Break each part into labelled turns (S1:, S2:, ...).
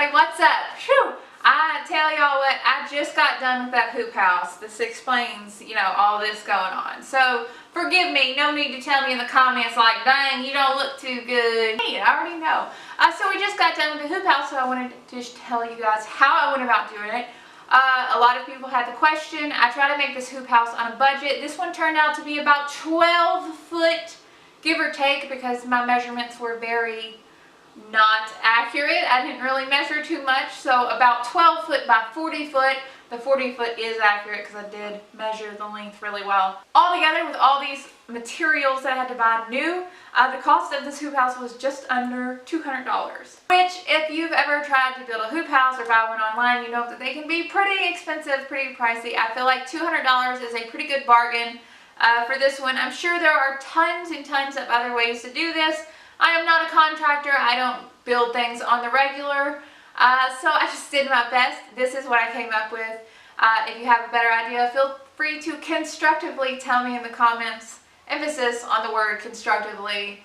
S1: everybody, what's up? Phew! I tell y'all what, I just got done with that hoop house. This explains, all this going on. So, forgive me, no need to tell me in the comments like, dang, you don't look too good. Hey, I already know. So we just got done with the hoop house, so I wanted to just tell you guys how I went about doing it. A lot of people had the question. I tried to make this hoop house on a budget. This one turned out to be about 12 foot, give or take, because my measurements were very not accurate. I didn't really measure too much, so about 12 foot by 40 foot. The 40 foot is accurate because I did measure the length really well. All together, with all these materials that I had to buy new, the cost of this hoop house was just under $200. Which, if you've ever tried to build a hoop house or buy one online, you know that they can be pretty expensive, pretty pricey. I feel like $200 is a pretty good bargain for this one. I'm sure there are tons and tons of other ways to do this. I am not a contractor. I don't build things on the regular. So I just did my best. This is what I came up with. If you have a better idea, feel free to constructively tell me in the comments. Emphasis on the word constructively.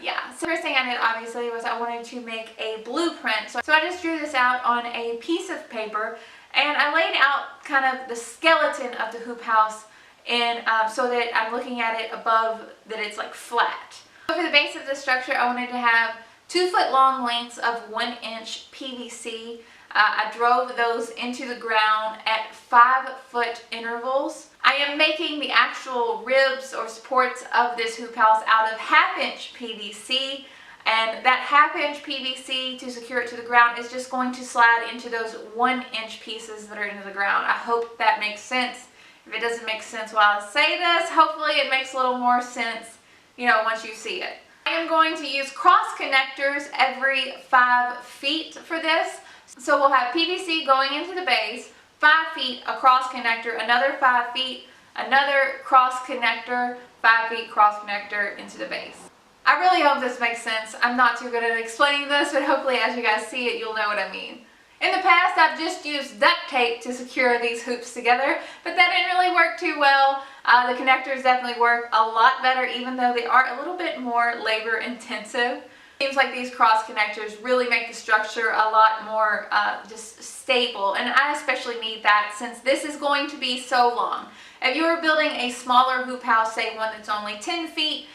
S1: Yeah. So the first thing I did, obviously, was I wanted to make a blueprint. So I just drew this out on a piece of paper, and I laid out kind of the skeleton of the hoop house in, so that I'm looking at it above, that it's like flat. So for the base of the structure, I wanted to have 2 foot long lengths of 1 inch PVC. I drove those into the ground at 5 foot intervals. I am making the actual ribs or supports of this hoop house out of 1/2 inch PVC, and that 1/2 inch PVC, to secure it to the ground, is just going to slide into those 1 inch pieces that are into the ground. I hope that makes sense. If it doesn't make sense while I say this, hopefully it makes a little more sense, once you see it. I am going to use cross connectors every 5 feet for this. So we'll have PVC going into the base, 5 feet, a cross connector, another 5 feet, another cross connector, 5 feet cross connector into the base. I really hope this makes sense. I'm not too good at explaining this, but hopefully as you guys see it, you'll know what I mean. In the past, I've just used duct tape to secure these hoops together, but that didn't really work too well. The connectors definitely work a lot better, even though they are a little bit more labor intensive. Seems like these cross connectors really make the structure a lot more just stable, and I especially need that since this is going to be so long. If you were building a smaller hoop house, say one that's only 10 feet,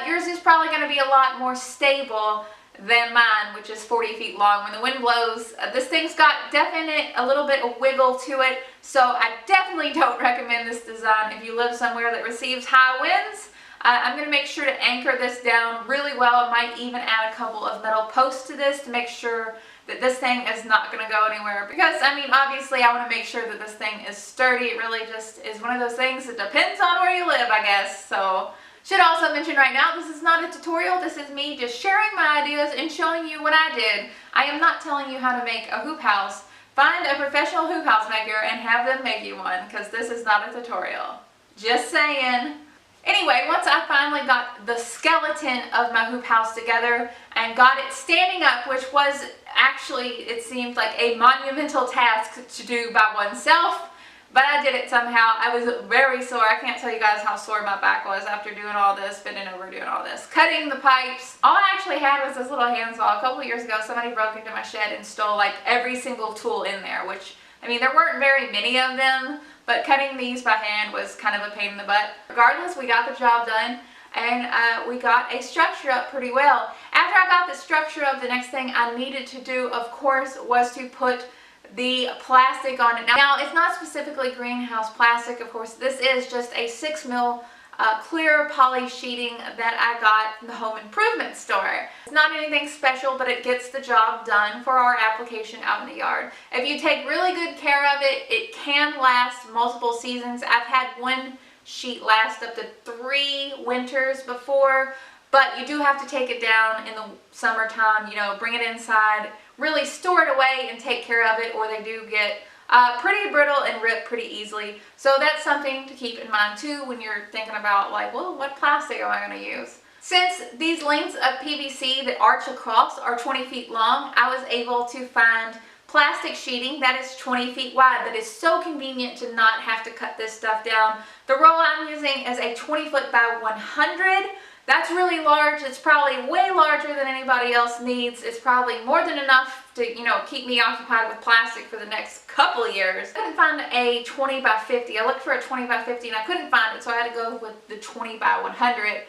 S1: yours is probably going to be a lot more stable than mine, which is 40 feet long. When the wind blows, this thing's got a little bit of wiggle to it, so I definitely don't recommend this design if you live somewhere that receives high winds. I'm going to make sure to anchor this down really well. I might even add a couple of metal posts to this to make sure that this thing is not going to go anywhere, because obviously I want to make sure that this thing is sturdy. It really just is one of those things that depends on where you live, I guess. So should also mention right now, this is not a tutorial. This is me just sharing my ideas and showing you what I did. I am not telling you how to make a hoop house. Find a professional hoop house maker and have them make you one, because this is not a tutorial. Just saying. Anyway, once I finally got the skeleton of my hoop house together and got it standing up, which was actually, it seemed like a monumental task to do by oneself, but I did it somehow. I was very sore. I can't tell you guys how sore my back was after doing all this, bending over doing all this. Cutting the pipes. All I actually had was this little handsaw. A couple of years ago, somebody broke into my shed and stole like every single tool in there, which, there weren't very many of them, but cutting these by hand was kind of a pain in the butt. Regardless, we got the job done, and we got a structure up pretty well. After I got the structure up, the next thing I needed to do, of course, was to put the plastic on it. Now, it's not specifically greenhouse plastic, of course. This is just a 6 mil clear poly sheeting that I got from the home improvement store. It's not anything special, but it gets the job done for our application out in the yard. If you take really good care of it, it can last multiple seasons. I've had one sheet last up to 3 winters before, but you do have to take it down in the summertime, bring it inside, really store it away and take care of it, or they do get pretty brittle and rip pretty easily. So that's something to keep in mind too when you're thinking about like, well, what plastic am I going to use? Since these lengths of PVC that arch across are 20 feet long, I was able to find plastic sheeting that is 20 feet wide. That is so convenient to not have to cut this stuff down. The roll I'm using is a 20 foot by 100. That's really large. It's probably way larger than anybody else needs. It's probably more than enough to, you know, keep me occupied with plastic for the next couple of years. I couldn't find a 20 by 50. I looked for a 20 by 50 and I couldn't find it, so I had to go with the 20 by 100.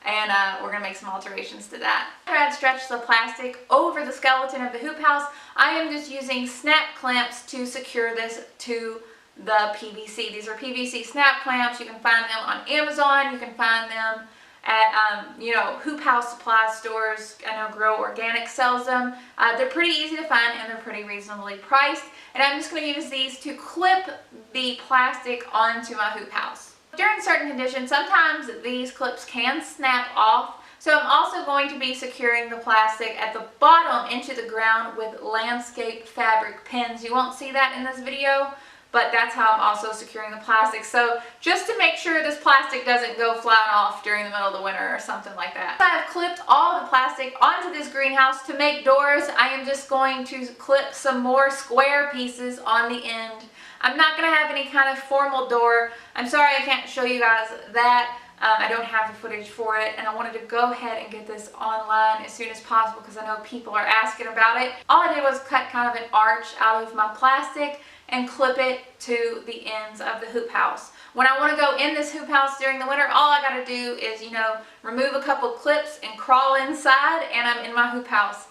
S1: And we're going to make some alterations to that. After I had stretched the plastic over the skeleton of the hoop house, I am just using snap clamps to secure this to the PVC. These are PVC snap clamps. You can find them on Amazon. You can find them at, you know, Hoop House supply stores. I know Grow Organic sells them. They're pretty easy to find and they're pretty reasonably priced. And I'm just going to use these to clip the plastic onto my hoop house. During certain conditions, sometimes these clips can snap off, so I'm also going to be securing the plastic at the bottom into the ground with landscape fabric pins. You won't see that in this video, but that's how I'm also securing the plastic. So just to make sure this plastic doesn't go flying off during the middle of the winter or something like that. I have clipped all the plastic onto this greenhouse. To make doors, I am just going to clip some more square pieces on the end. I'm not going to have any kind of formal door. I'm sorry I can't show you guys that. I don't have the footage for it, and I wanted to go ahead and get this online as soon as possible because I know people are asking about it. All I did was cut kind of an arch out of my plastic and clip it to the ends of the hoop house. When I want to go in this hoop house during the winter, all I got to do is, you know, remove a couple clips and crawl inside, and I'm in my hoop house.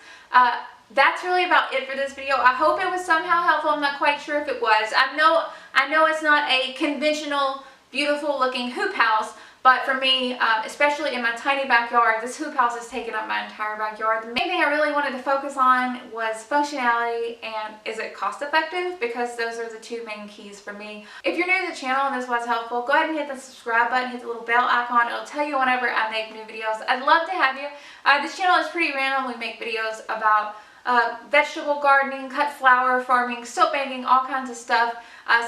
S1: That's really about it for this video. I hope it was somehow helpful. I'm not quite sure if it was. I know it's not a conventional, beautiful looking hoop house, but for me, especially in my tiny backyard, this hoop house has taken up my entire backyard. The main thing I really wanted to focus on was functionality and is it cost effective, because those are the two main keys for me. If you're new to the channel and this was helpful, go ahead and hit the subscribe button, hit the little bell icon. It'll tell you whenever I make new videos. I'd love to have you. This channel is pretty random. We make videos about vegetable gardening, cut flower farming, soap making, all kinds of stuff.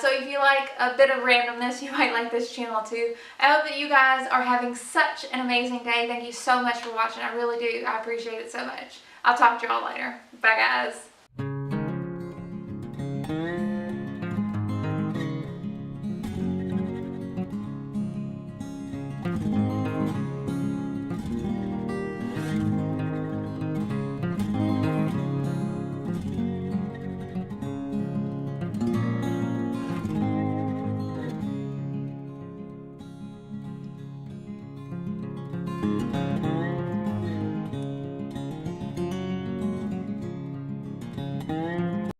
S1: So if you like a bit of randomness, you might like this channel too. I hope that you guys are having such an amazing day. Thank you so much for watching. I really do. I appreciate it so much. I'll talk to you all later. Bye guys.